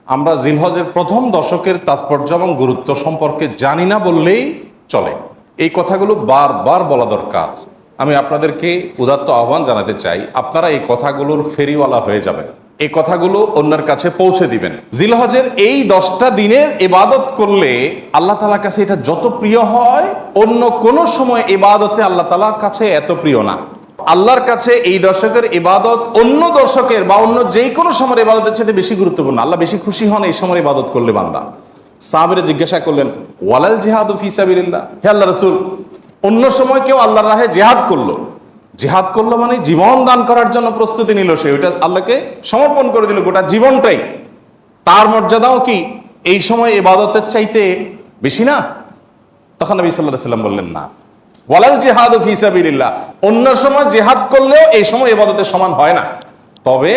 আমরা জিলহজের প্রথম দশকের তাৎপর্য এবং গুরুত্ব সম্পর্কে জানি না বললেই চলে। এই কথাগুলো বারবার বলা দরকার। আমি আপনাদেরকে উদাত্ত আহ্বান জানাতে চাই, আপনারা এই কথাগুলোর ফেরিওয়ালা হয়ে যাবেন, এই কথাগুলো অন্যের কাছে পৌঁছে দিবেন। জিলহজের এই 10টা দিনের ইবাদত করলে আল্লাহ তাআলার কাছে এটা যত প্রিয় হয়, অন্য কোনো সময় ইবাদতে আল্লাহ তাআলার কাছে এত প্রিয় না। আল্লাহর কাছে এই দশকের ইবাদত অন্য দশকের বা অন্য যে কোনো সময়ের ইবাদতের চেয়ে বেশি গুরুত্বপূর্ণ। আল্লাহ বেশি খুশি হন এই সময় ইবাদত করলে বান্দা। সাহাবীরা জিজ্ঞাসা করলেন, ওয়ালাল জিহাদু ফি সাবিলিল্লাহ, হে আল্লাহ রাসূল, অন্য সময় কেউ আল্লাহর রাহে জিহাদ করলো, জিহাদ করলো মানে জীবন দান করার জন্য প্রস্তুতি নিল, সে ওইটা আল্লাহকে সমর্পণ করে দিল গোটা জীবনটাই, তার মর্যাদাও কি এই সময় ইবাদতের চাইতে বেশি না? তখন নবী সাল্লাল্লাহু আলাইহি ওয়াসাল্লাম বললেন, না, ওয়ালাল জিহাদু ফি সাবিলিল্লাহ, অন্য সময় জিহাদ করলেও এই সময় ইবাদতের সমান হয় না। তবে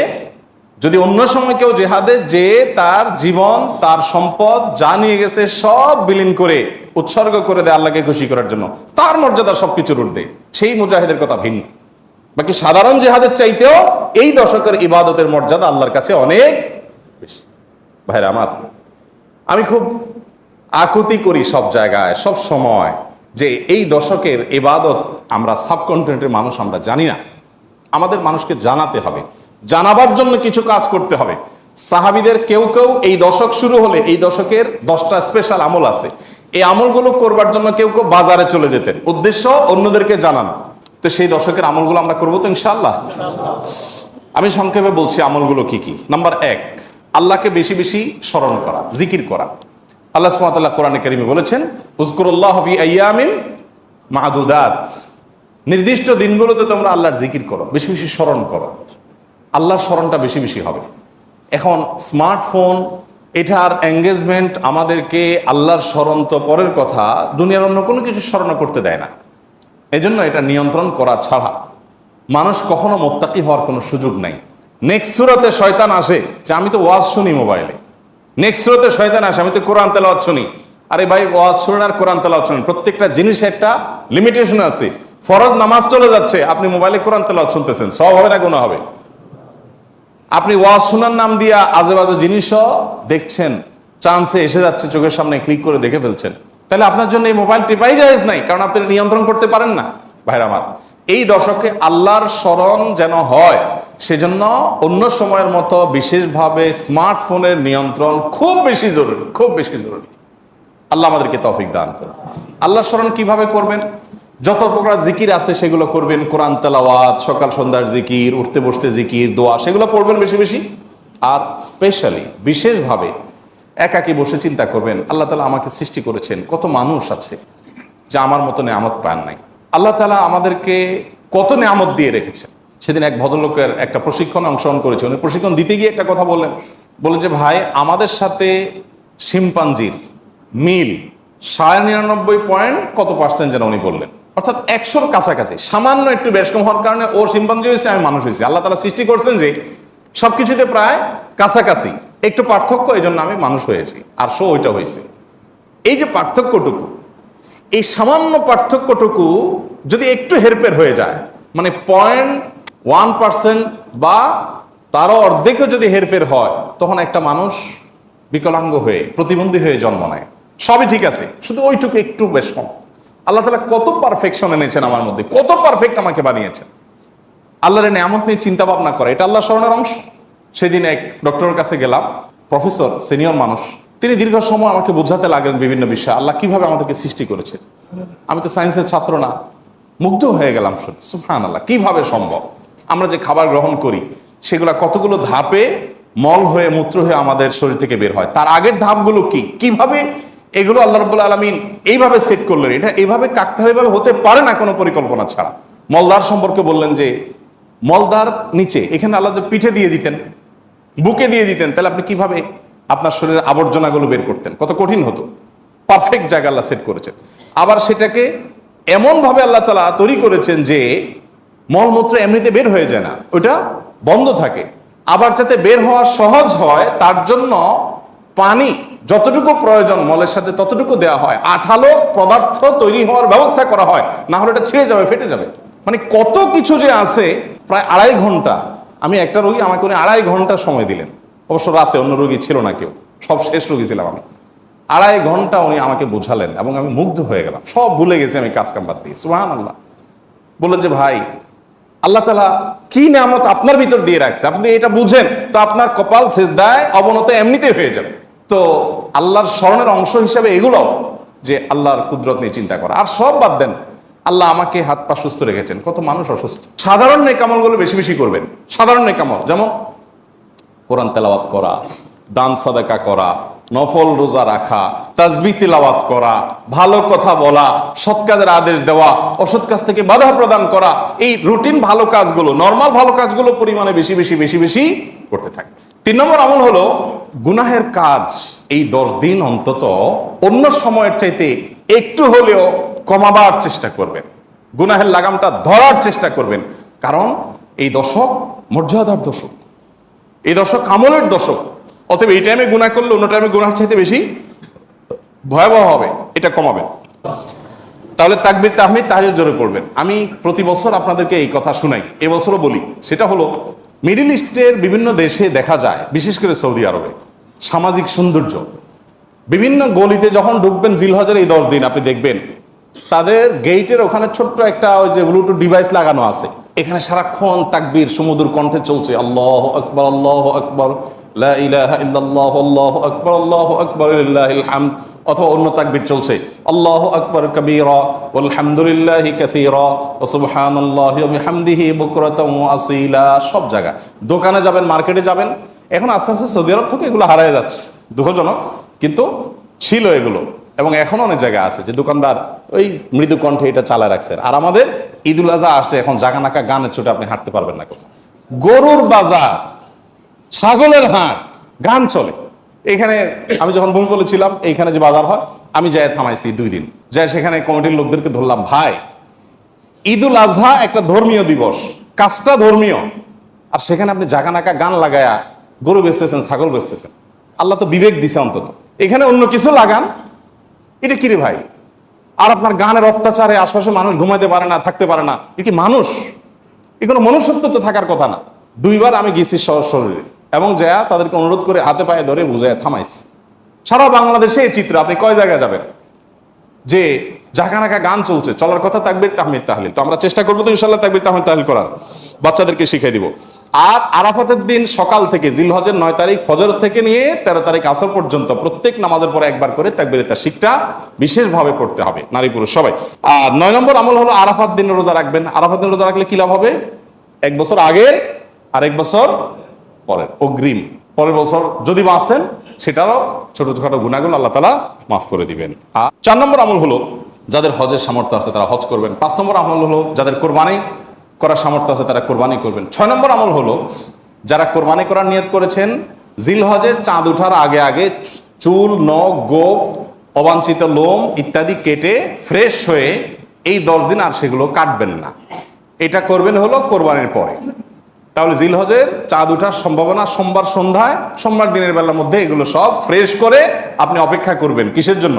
যদি অন্য সময় কেউ জিহাদে যে তার জীবন তার সম্পদ যা নিয়ে গেছে সব বিলীন করে উৎসর্গ করে দেয় আল্লাহকে খুশি করার জন্য, তার মর্যাদা সবকিছুর ঊর্ধ্বে, সেই মুজাহিদের কথা ভিন্ন। বাকি সাধারণ জিহাদের চাইতেও এই দশকের ইবাদতের মর্যাদা আল্লাহর কাছে অনেক বেশি। ভাইরা আমার, আমি খুব আকুতি করি সব জায়গায় সব সময় যে এই দশকের ইবাদত আমরা সাবকন্টিনেন্টের মানুষ আমরা জানি না। আমাদের মানুষকে জানাতে হবে, জানাবার জন্য কিছু কাজ করতে হবে। সাহাবীদের কেউ কেউ এই দশক শুরু হলে এই দশকের 10টা স্পেশাল আমল আছে, এই আমলগুলো করবার জন্য কেউ কেউ বাজারে চলে যেতেন, উদ্দেশ্য অন্যদেরকে জানানো। তো সেই দশকের আমলগুলো আমরা করবো তো ইনশাআল্লাহ। আমি সংক্ষেপে বলছি আমলগুলো কি কি। নাম্বার 1, আল্লাহকে বেশি বেশি স্মরণ করা, জিকির করা। আল্লাহ সুবহানাহু ওয়া তাআলা কোরআনে কারীমে বলেছেন, উযকুরুল্লাহ ফি আইয়ামিন মা'দুদাত, নির্দিষ্ট দিনগুলোতে তোমরা আল্লাহর জিকির করো, বেশি বেশি স্মরণ করো, আল্লাহর স্মরণটা বেশি বেশি হবে। এখন স্মার্টফোন এটার এঙ্গেজমেন্ট আমাদেরকে আল্লাহর স্মরণ তো পরের কথা, দুনিয়ার অন্য কোনো কিছু স্মরণ করতে দেয় না। এজন্য এটা নিয়ন্ত্রণ করা ছাড়া মানুষ কখনো মুত্তাকি হওয়ার কোনো সুযোগ নাই। নেক্সট সূরাতে শয়তান আসে যে আমি তো ওয়াজ শুনি মোবাইলে, নেক্সট সূরাতে শয়তান আসে আমি তো কোরআন তেলাওয়াত শুনি। আরে ভাই, ওয়াজ শুনেন আর কোরআন তেলাওয়াত শুনেন, প্রত্যেকটা জিনিস একটা লিমিটেশন আছে। ফরজ নামাজ চলে যাচ্ছে, আপনি মোবাইলে কোরআন তেলাওয়াত শুনতেছেন, সওয়াব হবে না গুনাহ হবে? আপনি ওয়াজ শোনার নাম দিয়া আজে বাজে জিনিসও দেখছেন, চান্সে এসে যাচ্ছে চোখের সামনে, ক্লিক করে দেখে ফেলছেন, তাহলে আপনার জন্য এই মোবাইল টিপাই জায়েজ নাই, কারণ আপনি নিয়ন্ত্রণ করতে পারেন না। ভাইরা আমার, এই দশকে আল্লাহর স্মরণ যেন হয়, সেজন্য অন্য সময়ের মতো বিশেষভাবে স্মার্টফোনের নিয়ন্ত্রণ খুব বেশি জরুরি, খুব বেশি জরুরি। আল্লাহ আমাদেরকে তৌফিক দান করুন। আল্লাহর স্মরণ কিভাবে করবেন? যত প্রকার জিকির আছে সেগুলো করবেন, কোরআন তেলাওয়াত, সকাল সন্ধ্যার জিকির, উঠতে বসতে জিকির, দোয়া, সেগুলো পড়বেন বেশি বেশি। আর স্পেশালি বিশেষভাবে একাকী বসে চিন্তা করবেন, আল্লাহ তাআলা আমাকে সৃষ্টি করেছেন, কত মানুষ আছে যা আমার মতো নেয়ামত পান নাই, আল্লাহ তাআলা আমাদেরকে কত নেয়ামত দিয়ে রেখেছেন। সেদিন এক ভদ্রলোকের একটা প্রশিক্ষণে অংশগ্রহণ করেছে, উনি প্রশিক্ষণ দিতে গিয়ে একটা কথা বললেন যে ভাই, আমাদের সাথে শিম্পাঞ্জির মিল 99.কত% যেন উনি বললেন, অর্থাৎ 100-র কাছাকাছি, সামান্য একটু বেশ কম হওয়ার কারণে ও শিম্পাঞ্জি হয়েছে, আমি মানুষ হয়েছি। আল্লাহ তাআলা সৃষ্টি করছেন যে সবকিছুতে প্রায় কাছাকাছি, একটু পার্থক্য, এই জন্য আমি মানুষ হয়েছি আর সো ওইটা হয়েছে। এই যে পার্থক্যটুকু, এই সামান্য পার্থক্যটুকু যদি একটু হেরফের হয়ে যায়, মানে 0.1% বা তারও অর্ধেকও যদি হেরফের হয়, তখন একটা মানুষ বিকলাঙ্গ হয়ে, প্রতিবন্ধী হয়ে জন্ম নেয়। সবই ঠিক আছে, শুধু ওইটুকু একটু বেশ কম। আল্লাহ তাআলা কত পারফেকশন এনেছেন আমার মধ্যে, কত পারফেক্ট আমাকে বানিয়েছেন। আল্লাহর নেয়ামত নিয়ে চিন্তা ভাবনা করে, এটা আল্লাহর স্মরণের অংশ। সেদিন এক ডক্টরের কাছে গেলাম, প্রফেসর, সিনিয়র মানুষ, তিনি দীর্ঘ সময় আমাকে বোঝাতে লাগলেন বিভিন্ন বিষয়, আল্লাহ কিভাবে আমাদেরকে সৃষ্টি করেছেন। আমি তো সায়েন্সের ছাত্র না, মুগ্ধ হয়ে গেলাম শুনে, সুবহানাল্লাহ, কিভাবে সম্ভব? আমরা যে খাবার গ্রহণ করি সেগুলা কতগুলো ধাপে মল হয়ে, মূত্র হয়ে আমাদের শরীর থেকে বের হয়, তার আগের ধাপগুলো কি, কিভাবে এগুলো আল্লাহ রাব্বুল আলামিন এইভাবে সেট করলেন। এটা এইভাবে কাকতালীয়ভাবে হতে পারে না কোনো পরিকল্পনা ছাড়া। মলদার সম্পর্কে বললেন যে মলদার নিচে, এখানে আল্লাহ পিঠে দিয়ে দিতেন, বুকে দিয়ে দিতেন, তাহলে আপনি কিভাবে আপনার শরীরের আবর্জনাগুলো বের করতেন? কত কঠিন হতো। পারফেক্ট জায়গা আল্লাহ সেট করেছেন। আবার সেটাকে এমনভাবে আল্লাহ তাআলা তৈরি করেছেন যে মলমূত্র এমনিতে বের হয়ে যায় না, ওটা বন্ধ থাকে। আবার যাতে বের হওয়া সহজ হয় তার জন্য পানি যতটুকু প্রয়োজন মলের সাথে ততটুকু দেওয়া হয়, আঠালো পদার্থ তৈরি হওয়ার ব্যবস্থা করা হয়, না হলে এটা ছিঁড়ে যাবে, ফেটে যাবে। মানে কত কিছু যে আছে। প্রায় 2.5 ঘন্টা, আমি একটা রোগী, আমাকে উনি 2.5 ঘন্টা সময় দিলেন। অবশ্য রাতে অন্য রোগী ছিল না, কেউ, সব শেষ রোগী ছিলাম আমি। 2.5 ঘন্টা উনি আমাকে বোঝালেন এবং আমি মুগ্ধ হয়ে গেলাম, সব ভুলে গেছি আমি কাজ কাম বাদ দিয়ে। সুবহানাল্লাহ। বললেন যে ভাই, আল্লাহ তাআলা কি নিয়ামত আপনার ভিতর দিয়ে রাখছে, আপনি এটা বুঝেন তো আপনার কপাল সিজদায় অবনত এমনিতেই হয়ে যাবে। তো আল্লাহর স্মরণের অংশ হিসাবে এগুলো, যে আল্লাহর কুদরত নিয়ে চিন্তা করা। আর সব বাদ দেন, আল্লাহ আমাকে হাত পা সুস্থ রেখেছেন, কত মানুষ অসুস্থ। সাধারণ নেকামলগুলো বেশি বেশি করবেন। সাধারণ নেকামল যেমন কোরআন তেলাওয়াত করা, দান সাদাকা করা, নফল রোজা রাখা, তাসবিহ তিলাওয়াত করা, ভালো কথা বলা, সৎ কাজের আদেশ দেওয়া, অসৎ কাজ থেকে বাধা প্রদান করা, এই রুটিন ভালো কাজগুলো, নরমাল ভালো কাজগুলো পরিমাণে বেশি বেশি বেশি বেশি করতে থাকে। 3 নম্বর আমল হলো গুনাহের কাজ এই 10 দিন অন্তত অন্য সময়ের চাইতে একটু হলেও কমাবার চেষ্টা করবেন, গুনাহের লাগামটা ধরার চেষ্টা করবেন। কারণ এই দশক মর্যাদার দশক, এই দশক আমলের দশক। অতএব এই টাইমে গুনাহ করলে অন্য টাইমে গুনাহের চাইতে বেশি ভয়াবহ হবে, এটা কমাবেন। তাহলে তাকবীর তাহমিদ তাহলিল জোরে পড়বেন। আমি প্রতি বছর আপনাদেরকে এই কথা শুনাই, এবছরও বলি। সেটা হলো মিডল ইস্টের বিভিন্ন দেশে দেখা যায়, বিশেষ করে সৌদি আরবে, সামাজিক সৌন্দর্য। বিভিন্ন গলিতে যখন ঢুকবেন জিলহজের এই 10 দিন, আপনি দেখবেন তাদের গেইটের ওখানে ছোট্ট একটা ওই যে ব্লুটুথ ডিভাইস লাগানো আছে, এখানে সারাক্ষণ তাকবীর সুমধুর কণ্ঠে চলছে, আল্লাহু আকবার, আল্লাহু আকবার, লা ইলাহা ইল্লাল্লাহ, আল্লাহু আকবার, আল্লাহু আকবার, লিল্লাহিল হামদ। অথবা অন্য তাকবীর চলছে, আল্লাহু আকবার কাবীরা ওয়াল হামদুলিল্লাহি কাসীরা ওয়া সুবহানাল্লাহি ওয়া বিহামদিহি বুকরাতাও ওয়া আসীলা। সব জায়গায়, দোকানে যাবেন, মার্কেটে যাবেন, এখন আস্তে আস্তে সৌদি আরব থেকে এগুলো হারিয়ে যাচ্ছে, দুঃখজনক, কিন্তু ছিল এগুলো। এবং এখনো অনেক জায়গায় আছে যে দোকানদার ওই মৃদু কণ্ঠে এটা চালায় রাখছেন। আর আমাদের ঈদুল আজহা আসছে, এখন জাগানাকা গানের ছোটে আপনি হাঁটতে পারবেন না কোথাও। গরুর বাজার, ছাগলের হাট, গান চলে। এখানে আমি যখন ভূমিপলে ছিলাম, এইখানে যে বাজার হয়, আমি যাই থামাইছি 2 দিন, যাই সেখানে কমিটির লোকদেরকে ধরলাম, ভাই ঈদুল আজহা একটা ধর্মীয় দিবস, কাজটা ধর্মীয়, আর সেখানে আপনি জাগানাকা গান লাগায়া গরু বেচতেছেন, ছাগল বেচতেছেন। আল্লাহ তো বিবেক দিছে, অন্তত এখানে অন্য কিছু লাগান, এটা কিরে ভাই? আর আপনার গানের অত্যাচারে আশপাশে মানুষ ঘুমাইতে পারে না, থাকতে পারে না, এ কি মানুষ? এ কোনো মনুষ্যত্ব তো থাকার কথা না। 2 বার আমি গেছি শরীরে, এবং যা তাদেরকে অনুরোধ করে হাতে পায়ে ধরে বুঝায় থামাইছি। সারা বাংলাদেশে এই চিত্র, আপনি কয় জায়গায় যাবেন যে জাকানাকা গান চলছে, চলার কথা তাকবীর তাহমিদ তাহলিল। তো আমরা চেষ্টা করবো তো ইনশাআল্লাহ তাকবীর তাহমিদ তাহলিল করার, বাচ্চাদেরকে শিখিয়ে দিব। আর আরাফাতের দিন সকাল থেকে, জিলহজের 9 তারিখ ফজর থেকে নিয়ে 13 তারিখ আসর পর্যন্ত প্রত্যেক নামাজের পরে একবার করে তাকবীর তাশরিকটা বিশেষভাবে পড়তে হবে, নারী পুরুষ সবাই। আর 9 নম্বর আমল হলো আরাফাত দিন রোজা রাখবেন। আরাফাত দিন রোজা রাখলে কি লাভ হবে? 1 বছর আগে আর 1 বছর পরের অগ্রিম, পরের বছর যদি বাঁচেন সেটারও ছোটখাটো গুনাহগুলো আল্লাহ তাআলা মাফ করে দিবেন। আর 4 নম্বর আমল হলো যাদের হজের সামর্থ্য আছে তারা হজ করবেন। 5 নম্বর আমল হলো যাদের কোরবানি করার সামর্থ্য আছে তারা কোরবানি করবেন। 6 নম্বর আমল হলো যারা কোরবানি করার নিয়ত করেছেন, জিলহজের চাঁদ ওঠার আগে আগে চুল, নখ, গোপ, অবাঞ্ছিত লোম ইত্যাদি কেটে ফ্রেশ হয়ে এই 10 দিন আর সেগুলো কাটবেন না। এটা করবেন হলো কোরবানির পরে। তাহলে জিলহজের চাঁদ ওঠার সম্ভাবনা সোমবার সন্ধ্যায়, সোমবার দিনের বেলার মধ্যে এগুলো সব ফ্রেশ করে আপনি অপেক্ষা করবেন। কিসের জন্য?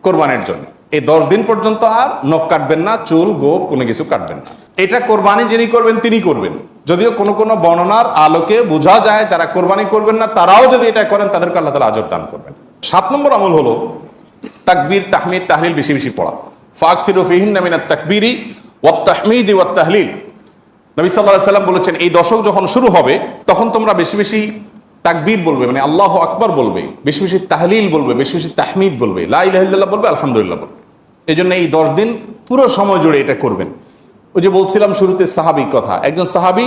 কোরবানির জন্য। এই 10 দিন পর্যন্ত আর নখ কাটবেন না, চুল, গোপ কোনো কিছু কাটবেন না। এটা কোরবানি যিনি করবেন তিনি করবেন। যদিও কোনো কোনো বর্ণনার আলোকে বোঝা যায় যারা কোরবানি করবেন না তারাও যদি এটা করেন তাদেরকে আল্লাহ তাআলা আজর দান করবেন। 7 নম্বর আমল হলো তাকবীর তাহমিদ তাহলিল বেশি বেশি পড়া। ফাকসিরু ফিহিন্না মিনাত তাকবীরি ওয়াত তাহমিদি ওয়াত তাহলিল। নবী সাল্লাল্লাহু আলাইহি সাল্লাম বলেছেন, এই দশক যখন শুরু হবে তখন তোমরা বেশি বেশি তাকবীর বলবে, মানে আল্লাহু আকবার বলবে, বেশি বেশি তাহলিল বলবে, বেশি বেশি তাহমিদ বলবে, লা ইলাহা ইল্লাল্লাহ বলবে, আলহামদুলিল্লাহ বলবে। এই জন্য এই 10 দিন পুরো সময় জুড়ে এটা করবেন। ওই যে বলছিলাম শুরুতে সাহাবীর কথা, একজন সাহাবী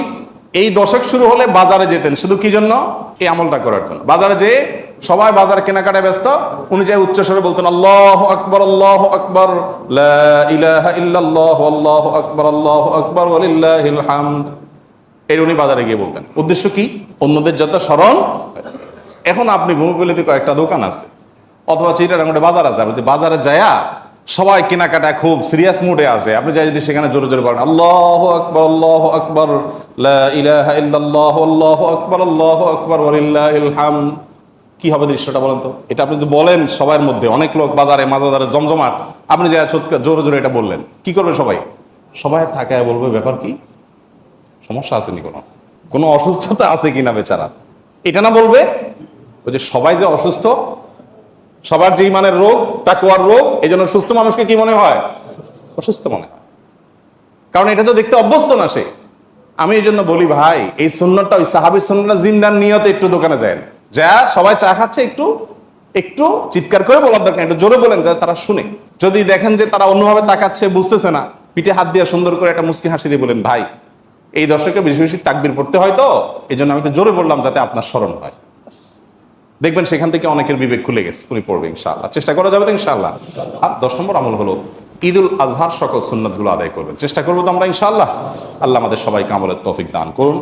এই দশক শুরু হলে বাজারে যেতেন, শুধু কি জন্য? এই আমলটা করার জন্য। বাজারে যেয়ে সবাই বাজারে কেনাকাটায় ব্যস্ত, উনি যাই উচ্চস্বরে বলতেন, আল্লাহু আকবার, আল্লাহু আকবার, লা ইলাহা ইল্লাল্লাহ, আল্লাহু আকবার, আল্লাহু আকবার, ওয়া লিল্লাহিল হামদ। এর উনি বাজারে গিয়ে বলতেন। উদ্দেশ্য কি? অন্যদের যত স্মরণ। এখন আপনি ভূমিপল্লিতে কয়েকটা দোকান আছে অথবা চিটাগাঙ্গে বাজার আছে, আপনি বাজারে যায়া সবাই কেনাকাটা খুব সিরিয়াস মুডে আছে, আপনি যাই যদি সেখানে জোরে জোরে বলেন আল্লাহু আকবার, আল্লাহু আকবার, লা ইলাহা ইল্লাল্লাহ, আল্লাহু আকবার, আল্লাহু আকবার, ওয়া লিল্লাহিল হামদ, কি হবে দৃশ্যটা বলেন তো? এটা আপনি যদি বলেন সবার মধ্যে, অনেক লোক বাজারে, মাঝ বাজারে জমজমাট, আপনি যাই জোরে জোরে এটা বললেন, কি করবে সবাই? সবাই তাকায় বলবে ব্যাপার কি, সমস্যা আছে নি, কোনো অসুস্থতা আছে কিনা বেচারা। এটা না বলবে ওই যে সবাই যে অসুস্থ, সবার যে ইমানের রোগ তাকওয়ার রোগ, এই জন্য সুস্থ মানুষকে কি মনে হয়? অসুস্থ মনে হয়, কারণ এটা তো দেখতে অভ্যস্ত না সে। আমি এই জন্য বলি ভাই, এই সুন্নতটা ওই সাহাবীর সুন্নাত জিন্দার নিয়তে একটু দোকানে যায়, যা সবাই চা খাচ্ছে একটু একটু চিৎকার করে বলার দরকার, একটু জোরে বলেন যাতে তারা শুনে। যদি দেখেন যে তারা অন্যভাবে তাকাচ্ছে, বুঝতেছে না, পিঠে হাত দিয়ে সুন্দর করে একটা মুচকি হাসি দিয়ে বলেন, ভাই এই দর্শকে বেশি বেশি তাকবীর পড়তে হয়, তো এই জন্য আমি একটু জোরে বললাম যাতে আপনার স্মরণ হয়। ব্যাস। দেখবেন সেখান থেকে অনেকের বিবেক খুলে গেছে, উনি পড়বে ইনশাআল্লাহ। চেষ্টা করা যাবে তো ইনশাআল্লাহ। আর 10 নম্বর আমল হলো ঈদুল আজহার সকল সুন্নাতগুলো আদায় করবেন। চেষ্টা করবো তো আমরা ইনশাআল্লাহ। আল্লাহ আমাদের সবাইকে আমলের তৌফিক দান করুন।